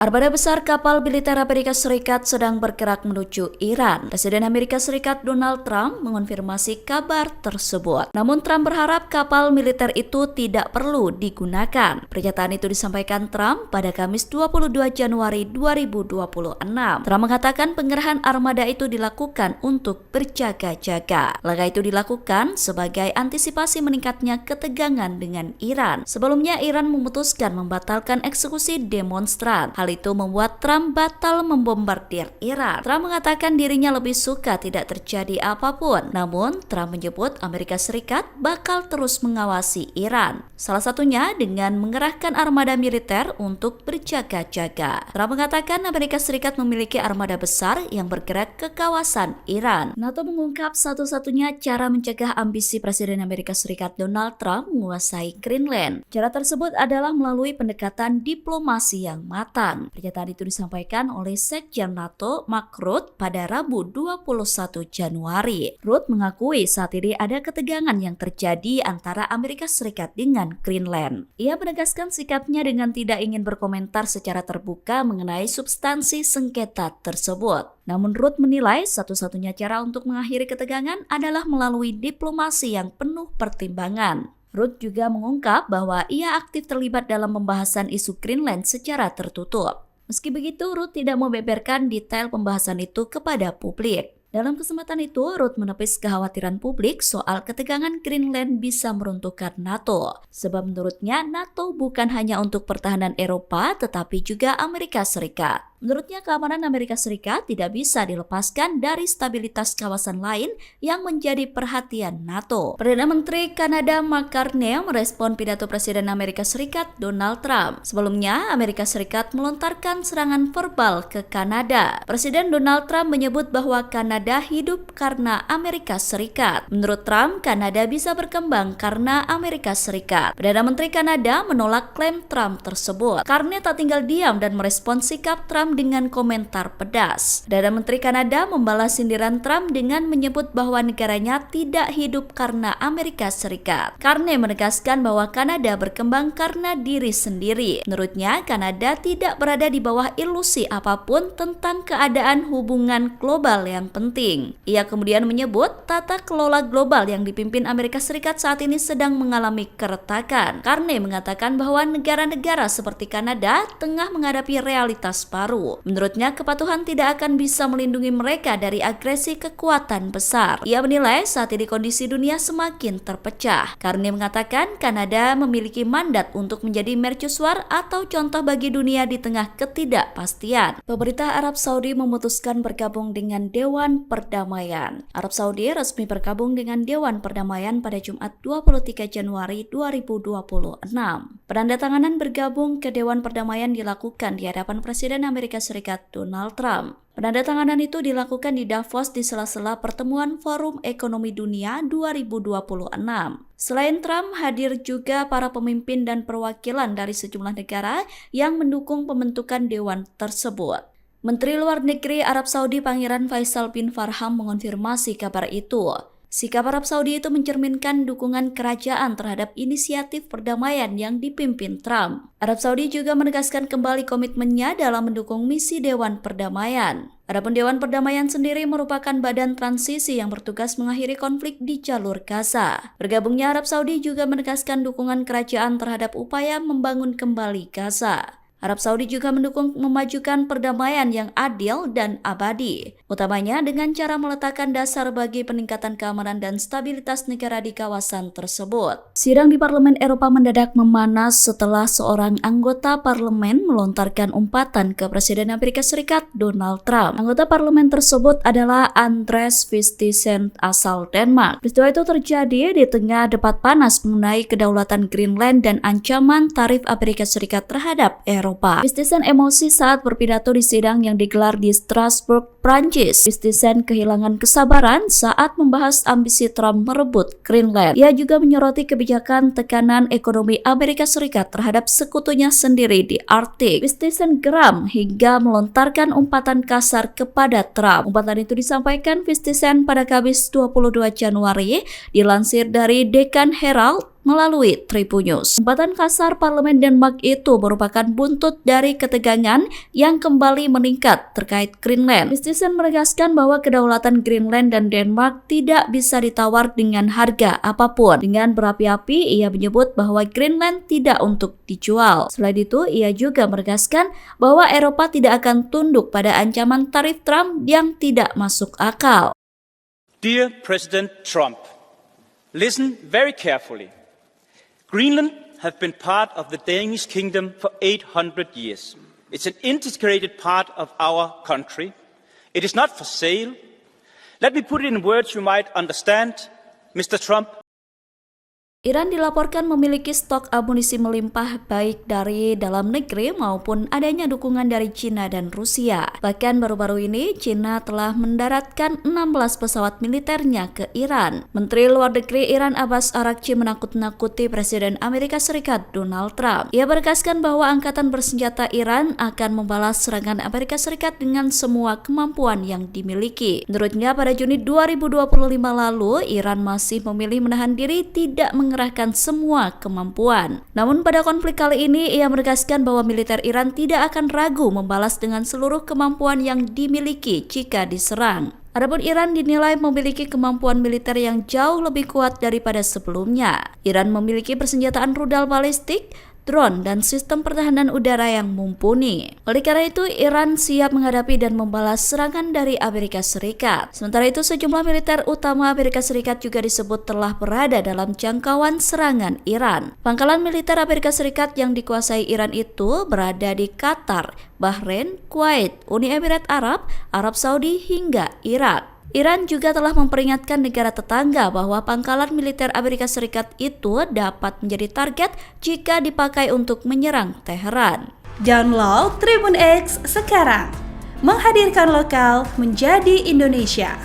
Armada besar kapal militer Amerika Serikat sedang bergerak menuju Iran. Presiden Amerika Serikat Donald Trump mengonfirmasi kabar tersebut. Namun Trump berharap kapal militer itu tidak perlu digunakan. Pernyataan itu disampaikan Trump pada Kamis 22 Januari 2026. Trump mengatakan pengerahan armada itu dilakukan untuk berjaga-jaga. Langkah itu dilakukan sebagai antisipasi meningkatnya ketegangan dengan Iran. Sebelumnya Iran memutuskan membatalkan eksekusi demonstran. Hal itu membuat Trump batal membombardir Iran. Trump mengatakan dirinya lebih suka tidak terjadi apapun. Namun, Trump menyebut Amerika Serikat bakal terus mengawasi Iran. Salah satunya dengan mengerahkan armada militer untuk berjaga-jaga. Trump mengatakan Amerika Serikat memiliki armada besar yang bergerak ke kawasan Iran. NATO mengungkap satu-satunya cara mencegah ambisi Presiden Amerika Serikat Donald Trump menguasai Greenland. Cara tersebut adalah melalui pendekatan diplomasi yang matang. Pernyataan itu disampaikan oleh Sekjen NATO Mark Rutte pada Rabu 21 Januari. Rutte mengakui saat ini ada ketegangan yang terjadi antara Amerika Serikat dengan Greenland. Ia menegaskan sikapnya dengan tidak ingin berkomentar secara terbuka mengenai substansi sengketa tersebut. Namun Rutte menilai satu-satunya cara untuk mengakhiri ketegangan adalah melalui diplomasi yang penuh pertimbangan. Rutte juga mengungkap bahwa ia aktif terlibat dalam pembahasan isu Greenland secara tertutup. Meski begitu, Rutte tidak membeberkan detail pembahasan itu kepada publik. Dalam kesempatan itu, Rutte menepis kekhawatiran publik soal ketegangan Greenland bisa meruntuhkan NATO. Sebab menurutnya, NATO bukan hanya untuk pertahanan Eropa, tetapi juga Amerika Serikat. Menurutnya, keamanan Amerika Serikat tidak bisa dilepaskan dari stabilitas kawasan lain yang menjadi perhatian NATO. Perdana Menteri Kanada Mark Carney merespon pidato Presiden Amerika Serikat Donald Trump. Sebelumnya, Amerika Serikat melontarkan serangan verbal ke Kanada. Presiden Donald Trump menyebut bahwa Kanada hidup karena Amerika Serikat. Menurut Trump, Kanada bisa berkembang karena Amerika Serikat. Perdana Menteri Kanada menolak klaim Trump tersebut. Carney tak tinggal diam dan merespon sikap Trump dengan komentar pedas. Perdana Menteri Kanada membalas sindiran Trump dengan menyebut bahwa negaranya tidak hidup karena Amerika Serikat. Carney menegaskan bahwa Kanada berkembang karena diri sendiri. Menurutnya, Kanada tidak berada di bawah ilusi apapun tentang keadaan hubungan global yang penting. Ia kemudian menyebut tata kelola global yang dipimpin Amerika Serikat saat ini sedang mengalami keretakan. Carney mengatakan bahwa negara-negara seperti Kanada tengah menghadapi realitas baru. Menurutnya, kepatuhan tidak akan bisa melindungi mereka dari agresi kekuatan besar. Ia menilai saat ini kondisi dunia semakin terpecah. Carney mengatakan Kanada memiliki mandat untuk menjadi mercusuar atau contoh bagi dunia di tengah ketidakpastian. Pemerintah Arab Saudi memutuskan bergabung dengan Dewan Perdamaian. Arab Saudi resmi bergabung dengan Dewan Perdamaian pada Jumat 23 Januari 2026. Penandatanganan bergabung ke Dewan Perdamaian dilakukan di hadapan Presiden Amerika Serikat Donald Trump. Penandatanganan itu dilakukan di Davos di sela-sela pertemuan Forum Ekonomi Dunia 2026. Selain Trump, hadir juga para pemimpin dan perwakilan dari sejumlah negara yang mendukung pembentukan dewan tersebut. Menteri Luar Negeri Arab Saudi Pangeran Faisal bin Farhan mengonfirmasi kabar itu. Sikap Arab Saudi itu mencerminkan dukungan kerajaan terhadap inisiatif perdamaian yang dipimpin Trump. Arab Saudi juga menegaskan kembali komitmennya dalam mendukung misi Dewan Perdamaian. Adapun Dewan Perdamaian sendiri merupakan badan transisi yang bertugas mengakhiri konflik di jalur Gaza. Bergabungnya Arab Saudi juga menegaskan dukungan kerajaan terhadap upaya membangun kembali Gaza. Arab Saudi juga mendukung memajukan perdamaian yang adil dan abadi, utamanya dengan cara meletakkan dasar bagi peningkatan keamanan dan stabilitas negara di kawasan tersebut. Sidang di Parlemen Eropa mendadak memanas setelah seorang anggota parlemen melontarkan umpatan ke Presiden Amerika Serikat Donald Trump. Anggota parlemen tersebut adalah Andreas Vistisen asal Denmark. Peristiwa itu terjadi di tengah debat panas mengenai kedaulatan Greenland dan ancaman tarif Amerika Serikat terhadap Eropa. Vistisen emosi saat berpidato di sidang yang digelar di Strasbourg, Prancis. Vistisen kehilangan kesabaran saat membahas ambisi Trump merebut Greenland. Ia juga menyoroti kebijakan tekanan ekonomi Amerika Serikat terhadap sekutunya sendiri di Arktik. Vistisen geram hingga melontarkan umpatan kasar kepada Trump. Umpatan itu disampaikan Vistisen pada Kamis 22 Januari, dilansir dari Deccan Herald. melalui Tribun News. Tempatan kasar Parlemen Denmark itu merupakan buntut dari ketegangan yang kembali meningkat terkait Greenland. Christensen menegaskan bahwa kedaulatan Greenland dan Denmark tidak bisa ditawar dengan harga apapun. Dengan berapi-api, ia menyebut bahwa Greenland tidak untuk dijual. Selain itu, ia juga menegaskan bahwa Eropa tidak akan tunduk pada ancaman tarif Trump yang tidak masuk akal. Dear President Trump, listen very carefully. Greenland have been part of the Danish kingdom for 800 years. It's an integrated part of our country. It is not for sale. Let me put it in words you might understand, Mr. Trump. Iran dilaporkan memiliki stok amunisi melimpah baik dari dalam negeri maupun adanya dukungan dari China dan Rusia. Bahkan baru-baru ini China telah mendaratkan 16 pesawat militernya ke Iran. Menteri Luar Negeri Iran Abbas Araghchi menakut-nakuti Presiden Amerika Serikat Donald Trump. Ia menegaskan bahwa angkatan bersenjata Iran akan membalas serangan Amerika Serikat dengan semua kemampuan yang dimiliki. Menurutnya pada Juni 2025 lalu Iran masih memilih menahan diri tidak mengerahkan semua kemampuan. Namun pada konflik kali ini ia menegaskan bahwa militer Iran tidak akan ragu membalas dengan seluruh kemampuan yang dimiliki jika diserang. Adapun Iran dinilai memiliki kemampuan militer yang jauh lebih kuat daripada sebelumnya. Iran memiliki persenjataan rudal balistik, drone, dan sistem pertahanan udara yang mumpuni. Oleh karena itu, Iran siap menghadapi dan membalas serangan dari Amerika Serikat. Sementara itu, sejumlah militer utama Amerika Serikat juga disebut telah berada dalam jangkauan serangan Iran. Pangkalan militer Amerika Serikat yang dikuasai Iran itu berada di Qatar, Bahrain, Kuwait, Uni Emirat Arab, Arab Saudi, hingga Irak. Iran juga telah memperingatkan negara tetangga bahwa pangkalan militer Amerika Serikat itu dapat menjadi target jika dipakai untuk menyerang Teheran. Download Tribun X sekarang, menghadirkan lokal menjadi Indonesia.